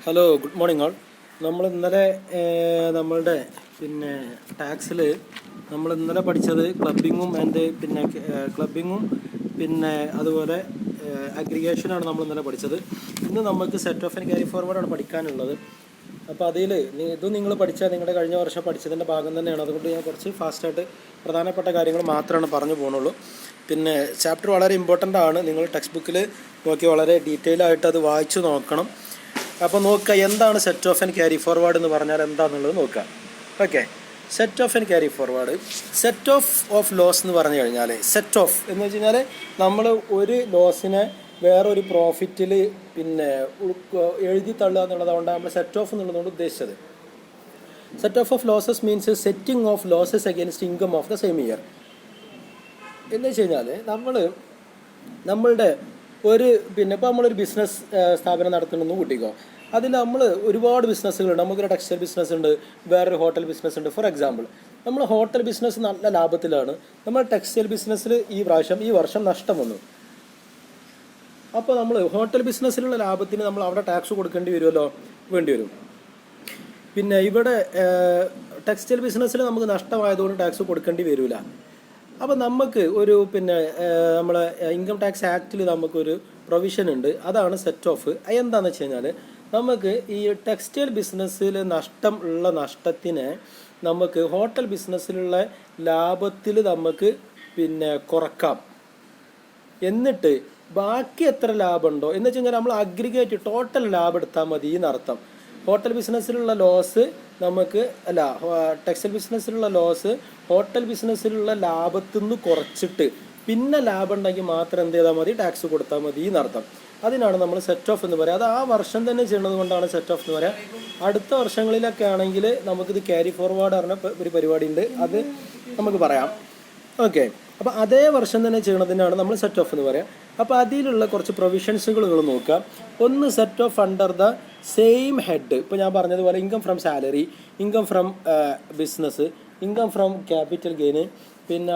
Hello, good morning all. നമ്മൾ ഇന്നലെ നമ്മളുടെ ടാക്സിൽ നമ്മൾ ഇന്നലെ പഠിച്ചത് ക്ലബിങ്ങും അതുപോലെ അഗ്രിഗേഷനാണ് നമ്മൾ ഇന്നലെ പഠിച്ചത്. ഇന്ന് നമുക്ക് സെറ്റ് ഓഫ് ആൻഡ് ക്യാരി ഫോർവേഡാണ് പഠിക്കാനുള്ളത്. അപ്പോൾ അതിൽ നിങ്ങൾ പഠിച്ചാൽ നിങ്ങളുടെ കഴിഞ്ഞ വർഷം പഠിച്ചതിൻ്റെ ഭാഗം തന്നെയാണ്. അതുകൊണ്ട് ഞാൻ കുറച്ച് ഫാസ്റ്റായിട്ട് പ്രധാനപ്പെട്ട കാര്യങ്ങൾ മാത്രമാണ് പറഞ്ഞു പോകുന്നുള്ളൂ. ചാപ്റ്റർ വളരെ ഇമ്പോർട്ടൻ്റ് ആണ്. നിങ്ങൾ ടെക്സ്റ്റ് ബുക്കിൽ നോക്കി വളരെ ഡീറ്റെയിൽ ആയിട്ട് അത് വായിച്ചു നോക്കണം. അപ്പോൾ നോക്കുക, എന്താണ് set off and carry forward എന്ന് പറഞ്ഞാൽ എന്താണെന്നുള്ളത് നോക്കുക. Okay, set off and carry forward. Set off loss എന്ന് പറഞ്ഞു കഴിഞ്ഞാൽ, സെറ്റ് ഓഫ് എന്ന് വെച്ച് കഴിഞ്ഞാൽ നമ്മൾ ഒരു ലോസിനെ വേറൊരു പ്രോഫിറ്റിൽ എഴുതി തള്ളുക എന്നുള്ളതുകൊണ്ടാണ് നമ്മൾ സെറ്റ് ഓഫ് എന്നുള്ളതുകൊണ്ട് ഉദ്ദേശിച്ചത്. Set of losses means setting of losses against income of the same year. എന്ന് വെച്ച് കഴിഞ്ഞാൽ നമ്മളുടെ ഇപ്പോൾ നമ്മളൊരു ബിസിനസ് സ്ഥാപനം നടത്തണമെന്ന് കൂട്ടിക്കോ. അതിൽ നമ്മൾ ഒരുപാട് ബിസിനസ്സുകളുണ്ട്. നമുക്കൊരു ടെക്സ്റ്റൈൽ ബിസിനസ് ഉണ്ട്, വേറൊരു ഹോട്ടൽ ബിസിനസ് ഉണ്ട്. ഫോർ എക്സാമ്പിൾ, നമ്മൾ ഹോട്ടൽ ബിസിനസ് നല്ല ലാഭത്തിലാണ്. നമ്മൾ ടെക്സ്റ്റൈൽ ബിസിനസ്സിൽ ഈ വർഷം നഷ്ടം വന്നു. അപ്പോൾ നമ്മൾ ഹോട്ടൽ ബിസിനസ്സിലുള്ള ലാഭത്തിന് നമ്മൾ അവിടെ ടാക്സ് കൊടുക്കേണ്ടി വേണ്ടി വരും. ഇവിടെ ടെക്സ്റ്റൈൽ ബിസിനസ്സിൽ നമുക്ക് നഷ്ടമായതുകൊണ്ട് ടാക്സ് കൊടുക്കേണ്ടി വരില്ല. അപ്പോൾ നമുക്ക് ഒരു നമ്മളെ ഇൻകം ടാക്സ് ആക്റ്റിൽ നമുക്കൊരു പ്രൊവിഷൻ ഉണ്ട്. അതാണ് സെറ്റ് ഓഫ്. എന്താണെന്ന് വെച്ച് കഴിഞ്ഞാൽ, നമുക്ക് ഈ ടെക്സ്റ്റൈൽ ബിസിനസ്സിൽ നഷ്ടത്തിനെ നമുക്ക് ഹോട്ടൽ ബിസിനസ്സിലുള്ള ലാഭത്തിൽ നമുക്ക് കുറക്കാം. എന്നിട്ട് ബാക്കി എത്ര ലാഭമുണ്ടോ എന്ന് വെച്ച് കഴിഞ്ഞാൽ നമ്മൾ അഗ്രിഗേറ്റ് ടോട്ടൽ ലാഭം എടുത്താൽ മതി എന്നർത്ഥം. ഹോട്ടൽ ബിസിനസ്സിലുള്ള ലോസ് ടെക്സ്റ്റൈൽ ബിസിനസ്സിലുള്ള ലോസ് ഹോട്ടൽ ബിസിനസ്സിലുള്ള ലാഭത്തിൽ നിന്ന് കുറച്ചിട്ട് പിന്നെ ലാഭം ഉണ്ടെങ്കിൽ മാത്രം എന്ത് ചെയ്താൽ മതി, ടാക്സ് കൊടുത്താൽ മതി എന്നർത്ഥം. അതിനാണ് നമ്മൾ സെറ്റ് ഓഫ് എന്ന് പറയുക. അത് ആ വർഷം തന്നെ ചെയ്യുന്നത് കൊണ്ടാണ് സെറ്റ് ഓഫ് എന്ന് പറയുക. അടുത്ത വർഷങ്ങളിലൊക്കെ ആണെങ്കിൽ നമുക്കിത് ക്യാരി ഫോർവേഡ് പറഞ്ഞ ഒരു പരിപാടി ഉണ്ട്, അത് നമുക്ക് പറയാം. ഓക്കെ, അപ്പോൾ അതേ വർഷം തന്നെ ചെയ്യണതിനാണ് നമ്മൾ സെറ്റ് ഓഫ് എന്ന് പറയുക. അപ്പോൾ അതിലുള്ള കുറച്ച് പ്രൊവിഷൻസുകൾ നിങ്ങൾ നോക്കുക. ഒന്ന്, set off under the same head. ഇപ്പോൾ ഞാൻ പറഞ്ഞതുപോലെ income from salary, income from business, income from capital gain,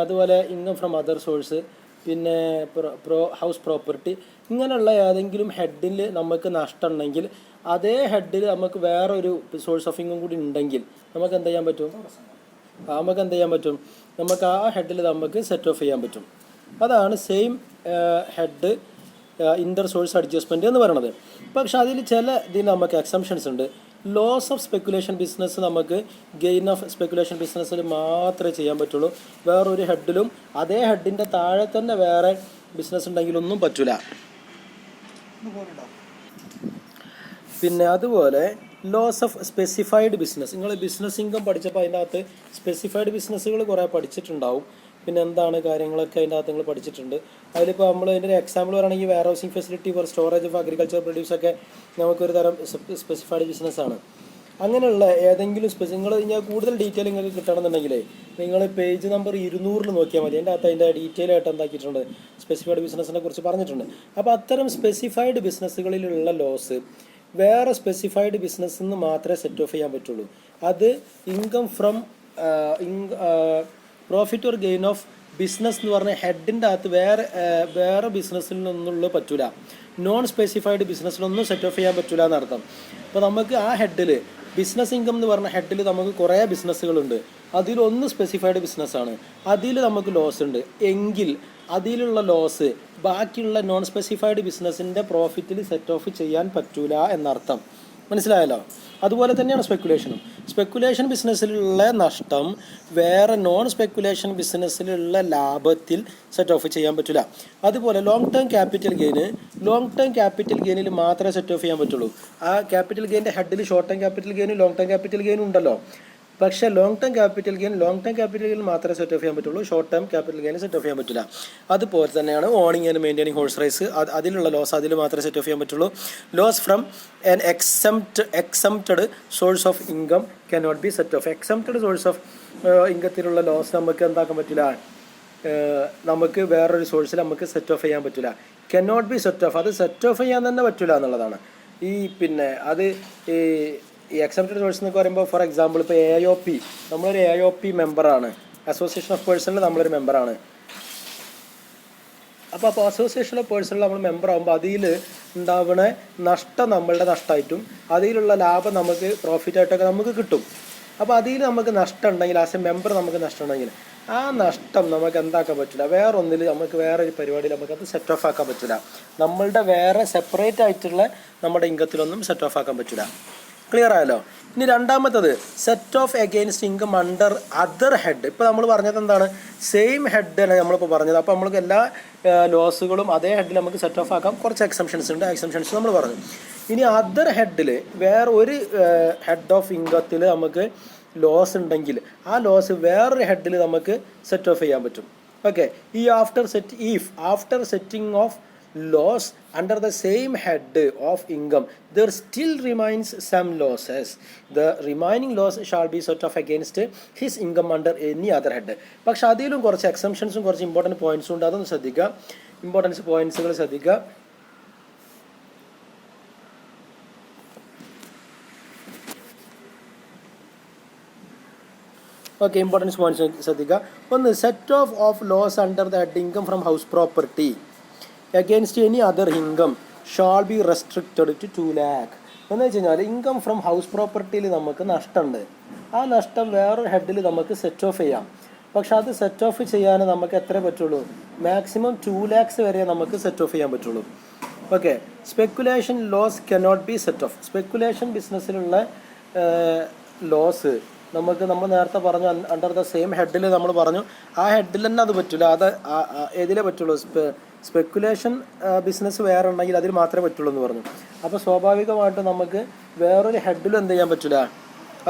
അതുപോലെ income from other source, house property, ഇങ്ങനെയുള്ള ഏതെങ്കിലും ഹെഡിൽ നമുക്ക് നഷ്ടം ഉണ്ടെങ്കിൽ അതേ ഹെഡിൽ നമുക്ക് വേറൊരു സോഴ്സ് ഓഫ് ഇൻകം കൂടി ഉണ്ടെങ്കിൽ നമുക്ക് എന്ത് ചെയ്യാൻ പറ്റും? നമുക്ക് ആ ഹെഡിൽ നമുക്ക് സെറ്റ് ഓഫ് ചെയ്യാൻ പറ്റും. അതാണ് സെയിം ഹെഡ് ഇൻ്റർ സോഴ്സ് അഡ്ജസ്റ്റ്മെൻറ്റ് എന്ന് പറയുന്നത്. പക്ഷെ അതിൽ ഇതിന് നമുക്ക് എക്സംഷൻസ് ഉണ്ട്. ലോസ് ഓഫ് സ്പെക്കുലേഷൻ ബിസിനസ് നമുക്ക് ഗെയിൻ ഓഫ് സ്പെക്കുലേഷൻ ബിസിനസ്സിൽ മാത്രമേ ചെയ്യാൻ പറ്റുള്ളൂ. വേറൊരു ഹെഡിലും അതേ ഹെഡിൻ്റെ താഴെ തന്നെ വേറെ ബിസിനസ് ഉണ്ടെങ്കിലൊന്നും പറ്റില്ല. അതുപോലെ ലോസ് ഓഫ് സ്പെസിഫൈഡ് ബിസിനസ്. നിങ്ങൾ ബിസിനസ് ഇൻകം പഠിച്ചപ്പോൾ അതിൻ്റെ അകത്ത് സ്പെസിഫൈഡ് ബിസിനസ്സുകൾ കുറേ പഠിച്ചിട്ടുണ്ടാവും. എന്താണ് കാര്യങ്ങളൊക്കെ അതിൻ്റെ അകത്ത് നിങ്ങൾ പഠിച്ചിട്ടുണ്ട്. അതിലിപ്പോൾ നമ്മൾ അതിൻ്റെ ഒരു എക്സാമ്പിൾ പറയുകയാണെങ്കിൽ warehousing facility for storage of agriculture പ്രൊഡ്യൂസൊക്കെ നമുക്കൊരു തരം സ്പെസിഫൈഡ് ബിസിനസ്സാണ്. അങ്ങനെയുള്ള ഏതെങ്കിലും നിങ്ങൾ ഞാൻ കൂടുതൽ ഡീറ്റെയിൽ നിങ്ങൾക്ക് കിട്ടണമെന്നുണ്ടെങ്കിൽ നിങ്ങൾ പേജ് നമ്പർ 200 നോക്കിയാൽ മതി. അതിൻ്റെ ഡീറ്റെയിൽ ആയിട്ട് എന്താക്കിയിട്ടുണ്ട്, സ്പെസിഫൈഡ് ബിസിനസ്സിനെ കുറിച്ച് പറഞ്ഞിട്ടുണ്ട്. അപ്പോൾ അത്തരം സ്പെസിഫൈഡ് ബിസിനസ്സുകളിലുള്ള ലോസ് വേറെ സ്പെസിഫൈഡ് ബിസിനസ്സിൽ നിന്ന് മാത്രമേ സെറ്റ് ഓഫ് ചെയ്യാൻ പറ്റുള്ളൂ. അത് income from profit or gain of business എന്ന് പറഞ്ഞ ഹെഡിൻ്റെ അകത്ത് വേറെ ബിസിനസ്സിൽ നിന്നുള്ള പറ്റില്ല. നോൺ സ്പെസിഫൈഡ് ബിസിനസ്സിലൊന്നും സെറ്റ് ഓഫ് ചെയ്യാൻ പറ്റില്ല എന്നർത്ഥം. അപ്പോൾ നമുക്ക് ആ ഹെഡിൽ ബിസിനസ് ഇൻകം എന്ന് പറഞ്ഞ ഹെഡിൽ നമുക്ക് കുറേ ബിസിനസ്സുകളുണ്ട്. അതിലൊന്ന് സ്പെസിഫൈഡ് ബിസിനസ്സാണ്. അതിൽ നമുക്ക് ലോസ് ഉണ്ട് എങ്കിൽ അതിലുള്ള ലോസ് ബാക്കിയുള്ള നോൺ സ്പെസിഫൈഡ് ബിസിനസ്സിൻ്റെ പ്രോഫിറ്റിൽ സെറ്റ് ഓഫ് ചെയ്യാൻ പറ്റൂല എന്നർത്ഥം. മനസ്സിലായല്ലോ? അതുപോലെ തന്നെയാണ് സ്പെക്കുലേഷൻ ബിസിനസ്സിലുള്ള നഷ്ടം വേറെ നോൺ സ്പെക്കുലേഷൻ ബിസിനസ്സിലുള്ള ലാഭത്തിൽ സെറ്റ് ഓഫ് ചെയ്യാൻ പറ്റില്ല. അതുപോലെ ലോങ് ടേം ക്യാപിറ്റൽ ഗെയിനിൽ മാത്രമേ സെറ്റ് ഓഫ് ചെയ്യാൻ പറ്റുള്ളൂ. ആ ക്യാപിറ്റൽ ഗെയിൻ്റെ ഹെഡിൽ ഷോർട്ട് ടേം ക്യാപിറ്റൽ ഗെയിനും ലോങ് ടേം ക്യാപിറ്റൽ ഗെയിനും ഉണ്ടല്ലോ. പക്ഷേ ലോങ് ടേം ക്യാപിറ്റൽ ഗെയിൻ മാത്രമേ സെറ്റ് ഓഫ് ചെയ്യാൻ പറ്റുള്ളൂ. Short term capital gain set of ചെയ്യാൻ പറ്റില്ല. അതുപോലെ തന്നെയാണ് owning and maintaining horse races. അതിലുള്ള ലോസ് അതിൽ മാത്രമേ സെറ്റ് ഓഫ് ചെയ്യാൻ പറ്റുള്ളൂ. Loss from an exempted source of income cannot be set off. Exempted source of ഇൻകത്തിലുള്ള ലോസ് നമുക്ക് എന്താക്കാൻ പറ്റില്ല, നമുക്ക് വേറൊരു സോഴ്സിൽ നമുക്ക് സെറ്റ് ഓഫ് ചെയ്യാൻ പറ്റില്ല. കനോട്ട് ബി സെറ്റ് ഓഫ്, അത് സെറ്റ് ഓഫ് ചെയ്യാൻ തന്നെ പറ്റില്ല എന്നുള്ളതാണ്. അത് ഈ എക്സംപ്റ്റഡ് സോഴ്സ് എന്നൊക്കെ പറയുമ്പോൾ ഫോർ എക്സാമ്പിൾ ഇപ്പോൾ AOP, നമ്മളൊരു AOP മെമ്പറാണ്, അസോസിയേഷൻ ഓഫ് പേഴ്സണിൽ നമ്മളൊരു മെമ്പറാണ്. അപ്പോൾ അസോസിയേഷൻ ഓഫ് പേഴ്സണിൽ നമ്മൾ മെമ്പർ ആകുമ്പോൾ അതിൽ ഉണ്ടാവുന്ന നഷ്ടം നമ്മളുടെ നഷ്ടമായിട്ടും അതിലുള്ള ലാഭം നമുക്ക് പ്രോഫിറ്റായിട്ടൊക്കെ നമുക്ക് കിട്ടും. അപ്പോൾ അതിൽ നമുക്ക് നഷ്ടം ഉണ്ടെങ്കിൽ ആസ് എ മെമ്പർ നമുക്ക് നഷ്ടം ഉണ്ടെങ്കിൽ ആ നഷ്ടം നമുക്ക് എന്താക്കാൻ പറ്റില്ല, വേറെ ഒന്നിൽ നമുക്ക് വേറൊരു പരിപാടിയിൽ നമുക്കത് സെറ്റ് ഓഫ് ആക്കാൻ പറ്റില്ല. നമ്മളുടെ വേറെ സെപ്പറേറ്റ് ആയിട്ടുള്ള നമ്മുടെ ഇൻകത്തിലൊന്നും സെറ്റ് ഓഫ് ആക്കാൻ പറ്റില്ല. ക്ലിയർ ആയല്ലോ? ഇനി രണ്ടാമത്തത് set of against income under other head. ഇപ്പോൾ നമ്മൾ പറഞ്ഞത് എന്താണ്, സെയിം ഹെഡാണ് നമ്മളിപ്പോൾ പറഞ്ഞത്. അപ്പോൾ നമ്മൾക്ക് എല്ലാ ലോസുകളും അതേ ഹെഡിൽ നമുക്ക് സെറ്റ് ഓഫ് ആക്കാം. കുറച്ച് എക്സംഷൻസ് ഉണ്ട്, എക്സംഷൻസ് നമ്മൾ പറഞ്ഞു. ഇനി അതർ ഹെഡിൽ വേറെ ഒരു ഹെഡ് ഓഫ് ഇൻകത്തിൽ നമുക്ക് ലോസ് ഉണ്ടെങ്കിൽ ആ ലോസ് വേറൊരു ഹെഡിൽ നമുക്ക് സെറ്റ് ഓഫ് ചെയ്യാൻ പറ്റും. ഓക്കെ, ഈ after setting of loss under the same head of income there still remains some losses. The remaining loss shall be set off against his income under any other head. പക്ഷെ അതിലും കുറച്ച് എക്സംഷൻസും കുറച്ച് important പോയിന്റ്സും ഉണ്ട്, അതൊന്ന് ശ്രദ്ധിക്കുക. Importance പോയിന്റ്സുകൾ ശ്രദ്ധിക്കുക. Okay, importance points ശ്രദ്ധിക്കുക. ഒന്ന്, set off loss under the head income from house property against any other income shall be restricted to 2 lakh. എന്ന് വെച്ച് കഴിഞ്ഞാൽ ഇൻകം ഫ്രം ഹൗസ് പ്രോപ്പർട്ടിയിൽ നമുക്ക് നഷ്ടമുണ്ട്. ആ നഷ്ടം വേറൊരു ഹെഡിൽ നമുക്ക് സെറ്റ് ഓഫ് ചെയ്യാം. പക്ഷെ അത് സെറ്റ് ഓഫ് ചെയ്യാൻ നമുക്ക് എത്ര പറ്റുള്ളൂ, മാക്സിമം 2 lakhs വരെ നമുക്ക് സെറ്റ് ഓഫ് ചെയ്യാൻ പറ്റുള്ളൂ. Okay, speculation loss cannot be set off. Speculation ബിസിനസ്സിലുള്ള ലോസ് നമുക്ക് നമ്മൾ നേരത്തെ പറഞ്ഞു അണ്ടർ ദ സെയിം ഹെഡിൽ നമ്മൾ പറഞ്ഞു, ആ ഹെഡിൽ തന്നെ അത് പറ്റില്ല. അത് ഏതിലേ പറ്റുള്ളൂ, സ്പെക്കുലേഷൻ ബിസിനസ് വേറെ ഉണ്ടെങ്കിൽ അതിൽ മാത്രമേ പറ്റുള്ളൂ എന്ന് പറഞ്ഞു. അപ്പോൾ സ്വാഭാവികമായിട്ടും നമുക്ക് വേറൊരു ഹെഡിലും എന്ത് ചെയ്യാൻ പറ്റില്ല,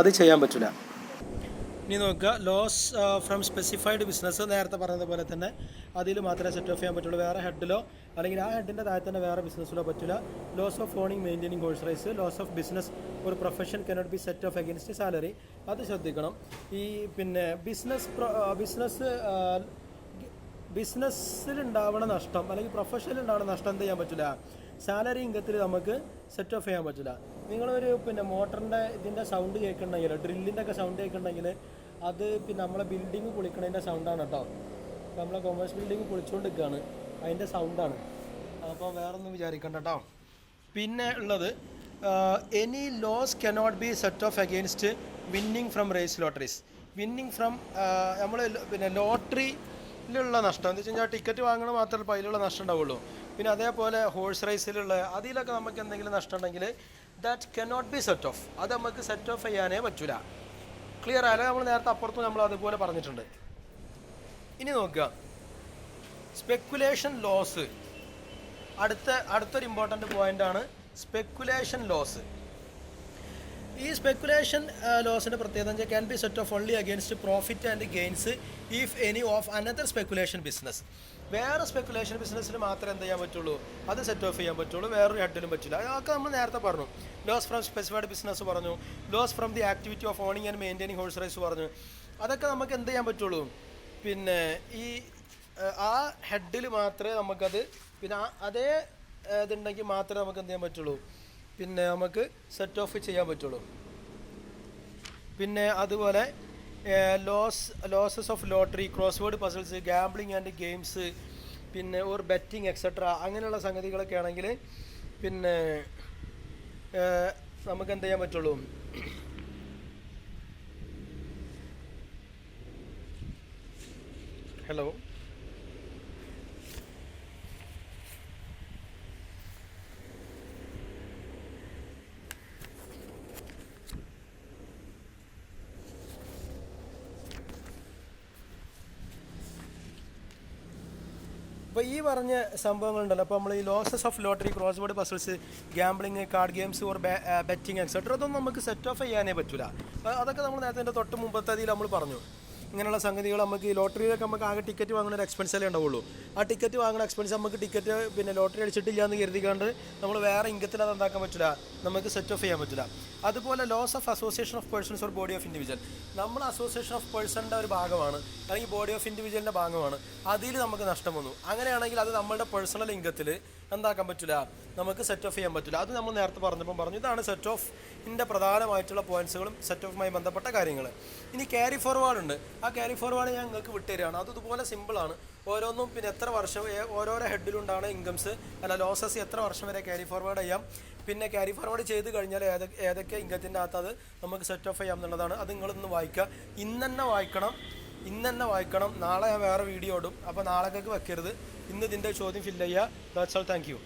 അത് ചെയ്യാൻ പറ്റില്ല. ഇനി നോക്കുക, ലോസ് ഫ്രം സ്പെസിഫൈഡ് ബിസിനസ് നേരത്തെ പറഞ്ഞതുപോലെ തന്നെ അതിൽ മാത്രമേ സെറ്റ് ഓഫ് ചെയ്യാൻ പറ്റുള്ളൂ. വേറെ ഹെഡിലോ അല്ലെങ്കിൽ ആ ഹെഡിൻ്റെ താഴെ തന്നെ വേറെ ബിസിനസ്സിലോ പറ്റില്ല. Loss of owning maintaining horse races, loss of business ഒരു profession cannot be set off against salary. അത് ശ്രദ്ധിക്കണം. ഈ പിന്നെ ബിസിനസ്സിലുണ്ടാവുന്ന നഷ്ടം അല്ലെങ്കിൽ പ്രൊഫഷനിൽ ഉണ്ടാവുന്ന നഷ്ടം എന്ത് ചെയ്യാൻ പറ്റില്ല, സാലറി ഇൻകത്തിൽ നമുക്ക് സെറ്റ് ഓഫ് ചെയ്യാൻ പറ്റില്ല. നിങ്ങളൊരു മോട്ടറിൻ്റെ ഇതിൻ്റെ സൗണ്ട് കേൾക്കണമെങ്കിൽ, ഡ്രില്ലിൻ്റെ ഒക്കെ സൗണ്ട് കേൾക്കണമെങ്കിൽ അത് നമ്മളെ ബിൽഡിങ് പൊളിക്കണതിൻ്റെ സൗണ്ടാണ് കേട്ടോ. നമ്മളെ കൊമേഴ്സ് ബിൽഡിങ് പൊളിച്ചുകൊണ്ടിരിക്കുകയാണ്, അതിൻ്റെ സൗണ്ടാണ്. അപ്പോൾ വേറൊന്നും വിചാരിക്കണ്ട കേട്ടോ. പിന്നെ ഉള്ളത്, any loss cannot be set off against winning from race lotteries. Winning from നമ്മൾ ലോട്ടറിയിലുള്ള നഷ്ടം എന്ന് വെച്ച് കഴിഞ്ഞാൽ ടിക്കറ്റ് വാങ്ങണ മാത്രമല്ല അതിലുള്ള നഷ്ടം ഉണ്ടാവുള്ളൂ. പിന്നെ അതേപോലെ ഹോഴ്സ് റേസിലുള്ള അതിലൊക്കെ നമുക്ക് എന്തെങ്കിലും നഷ്ടം ഉണ്ടെങ്കിൽ that cannot be set of. അത് നമുക്ക് സെറ്റ് ഓഫ് ചെയ്യാനേ പറ്റില്ല. ക്ലിയർ ആയാലും നമ്മൾ നേരത്തെ അപ്പുറത്തും നമ്മൾ അതുപോലെ പറഞ്ഞിട്ടുണ്ട്. ഇനി നോക്കുക, സ്പെക്കുലേഷൻ ലോസ്. അടുത്തൊരു ഇമ്പോർട്ടൻ്റ് പോയിൻ്റാണ് സ്പെക്കുലേഷൻ ലോസ്. ഈ സ്പെക്കുലേഷൻ ലോസിൻ്റെ പ്രത്യേകത can be set of only against profit and gains if any of another speculation business. വേറെ സ്പെക്കുലേഷൻ ബിസിനസ്സിൽ മാത്രമേ എന്ത് ചെയ്യാൻ പറ്റുള്ളൂ, അത് സെറ്റ് ഓഫ് ചെയ്യാൻ പറ്റുള്ളൂ, വേറൊരു ഹെഡിലും പറ്റില്ല. അതൊക്കെ നമ്മൾ നേരത്തെ പറഞ്ഞു. ലോസ് ഫ്രം സ്പെസിഫൈഡ് ബിസിനസ് പറഞ്ഞു, loss from the activity of owning and maintaining horse races പറഞ്ഞു. അതൊക്കെ നമുക്ക് എന്ത് ചെയ്യാൻ പറ്റുള്ളൂ, പിന്നെ ഈ ആ ഹെഡിൽ മാത്രമേ നമുക്കത്, പിന്നെ അതേ ഇതുണ്ടെങ്കിൽ മാത്രമേ നമുക്ക് എന്ത് ചെയ്യാൻ പറ്റുള്ളൂ, പിന്നെ നമുക്ക് സെറ്റ് ഓഫ് ചെയ്യാൻ പറ്റുള്ളൂ. പിന്നെ അതുപോലെ losses of lottery, cross word puzzles, gambling and games, പിന്നെ ഓർ ബെറ്റിംഗ് എക്സെട്ര അങ്ങനെയുള്ള സംഗതികളൊക്കെ ആണെങ്കിൽ പിന്നെ നമുക്ക് എന്ത് ചെയ്യാൻ പറ്റുള്ളൂ, ഹലോ അപ്പോൾ ഈ പറഞ്ഞ സംഭവങ്ങളുണ്ടല്ലോ, അപ്പോൾ നമ്മൾ ഈ losses of lottery, cross word puzzles, gambling, card games or betting etcetera അതൊന്നും നമുക്ക് സെറ്റ് ഓഫ് ചെയ്യാനേ പറ്റില്ല. അതൊക്കെ നമ്മൾ നേരത്തെ തൊട്ട് മുമ്പത്തേതിൽ നമ്മൾ പറഞ്ഞു. ഇങ്ങനെയുള്ള സംഗതികൾ നമുക്ക് ഈ ലോട്ടറിയിലൊക്കെ നമുക്ക് ആകെ ടിക്കറ്റ് വാങ്ങുന്ന ഒരു എക്സ്പെൻസല്ലേ ഉണ്ടാവുള്ളൂ. ആ ടിക്കറ്റ് വാങ്ങുന്ന എക്സ്പെൻസ് നമുക്ക് ടിക്കറ്റ് പിന്നെ ലോട്ടറി അടിച്ചിട്ടില്ല എന്ന് കരുതിക്കാണ്ട് നമ്മൾ വേറെ ഇൻകത്തിൽ അത് എന്താക്കാൻ പറ്റില്ല, നമുക്ക് സെറ്റ് ഓഫ് ചെയ്യാൻ പറ്റില്ല. അതുപോലെ loss of association of persons or body of individual. നമ്മൾ അസോസിയേഷൻ ഓഫ് പേഴ്സണിൻ്റെ ഒരു ഭാഗമാണ് അല്ലെങ്കിൽ ബോഡി ഓഫ് ഇൻഡിവിജ്വലിൻ്റെ ഭാഗമാണ്, അതിൽ നമുക്ക് നഷ്ടം വന്നു. അങ്ങനെയാണെങ്കിൽ അത് നമ്മളുടെ പേഴ്സണൽ ഇൻകത്തിൽ എന്താക്കാൻ പറ്റില്ല, നമുക്ക് സെറ്റ് ഓഫ് ചെയ്യാൻ പറ്റില്ല. അത് നമ്മൾ നേരത്തെ പറഞ്ഞപ്പോൾ പറഞ്ഞു. ഇതാണ് സെറ്റ് ഓഫിൻ്റെ പ്രധാനമായിട്ടുള്ള പോയിന്റ്സുകളും സെറ്റ് ഓഫുമായി ബന്ധപ്പെട്ട കാര്യങ്ങൾ. ഇനി ക്യാരി ഫോർവേഡ് ഉണ്ട്. ആ ക്യാരി ഫോർവേഡ് ഞാൻ നിങ്ങൾക്ക് വിട്ടുതരികയാണ്. അത് ഇതുപോലെ സിമ്പിളാണ്. ഓരോന്നും പിന്നെ എത്ര വർഷം ഓരോരോ ഹെഡിലുണ്ടാണ് ഇൻകംസ് അല്ല ലോസസ് എത്ര വർഷം വരെ ക്യാരി ഫോർവേഡ് ചെയ്യാം, പിന്നെ ക്യാരി ഫോർവേഡ് ചെയ്ത് കഴിഞ്ഞാൽ ഏതൊക്കെ ഇൻകത്തിൻ്റെ അകത്ത് അത് നമുക്ക് സെറ്റ് ഓഫ് ചെയ്യാം എന്നുള്ളതാണ്. അത് നിങ്ങളൊന്ന് വായിക്കുക, ഇന്ന് തന്നെ വായിക്കണം. നാളെ ഞാൻ വേറെ വീഡിയോ ഇടും, അപ്പോൾ നാളേക്കൊക്കെ വെക്കരുത്. ഇന്ന് ഇതിൻ്റെ ചോദ്യം ഫില്ല് ചെയ്യുക. That's all. Thank you.